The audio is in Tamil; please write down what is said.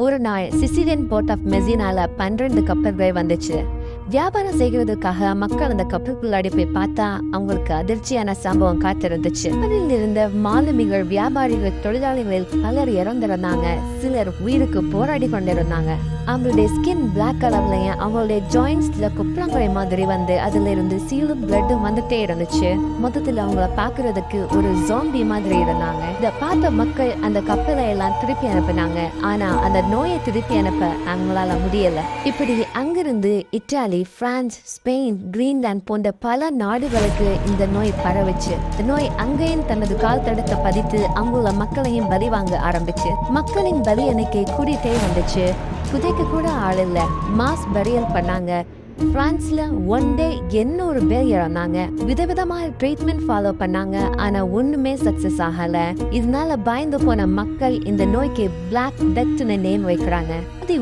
ஒரு நாள் சிசிலியன் போர்ட் ஆஃப் மெசினால 12 கப்பல்கள் வந்துச்சு. வியாபாரம் செய்கிறதுக்காக மக்கள் அந்த கப்பலுக்குள்ளாடி போய் பார்த்தா அவங்களுக்கு அதிர்ச்சியான சம்பவம் காத்திருந்துச்சு. அதில் இருந்த மாலுமிகள், வியாபாரிகள், தொழிலாளிகள் பலர் இறந்திருந்தாங்க. சிலர் உயிருக்கு போராடி கொண்டிருந்தாங்க. அவங்களுடைய ஸ்கின் பிளாக் கலர்லயும் அவங்களுடைய ஜாயின்ஸ்ல குப்பளங்களை மாதிரி வந்து அதுல இருந்து சீலும் பிளட்டும் வந்துட்டே இருந்துச்சு. மொத்தத்துல அவங்கள பாக்குறதுக்கு ஒரு ஜாம்பி மாதிரி இருந்தாங்க. இத பார்த்த மக்கள் அந்த கப்பலை எல்லாம் திருப்பி அனுப்பினாங்க. ஆனா அந்த நோயை திருப்பி அனுப்ப அவங்களால முடியல. இப்படி அங்கிருந்து இத்தாலி, பிரான்ஸ், ஸ்பெயின், கிரீன்லாந்து போன்ற பல நாடுகளுக்கு இந்த நோய் பரவுச்சு. இந்த நோய் அங்கேயும் தனது கால் தடத்தை பதித்து அங்குள்ள மக்களையும் பலி வாங்க ஆரம்பிச்சு. மக்களின் பலி எண்ணிக்கை கூடிட்டே வந்துச்சு. புதைக்க கூட ஆள் இல்ல. மாஸ் பரியல் பண்ணாங்க. பிரான்ஸ்ல ஒன் டே 800 பேர் இறந்தாங்க. விதவிதமான ட்ரீட்மெண்ட் ஃபாலோ பண்ணாங்க. ஆனா ஒண்ணுமே சக்சஸ் ஆகல. இதனால பயந்து போன மக்கள் இந்த நோய்க்கு பிளாக் டெத்னு நேம் வைக்கிறாங்க.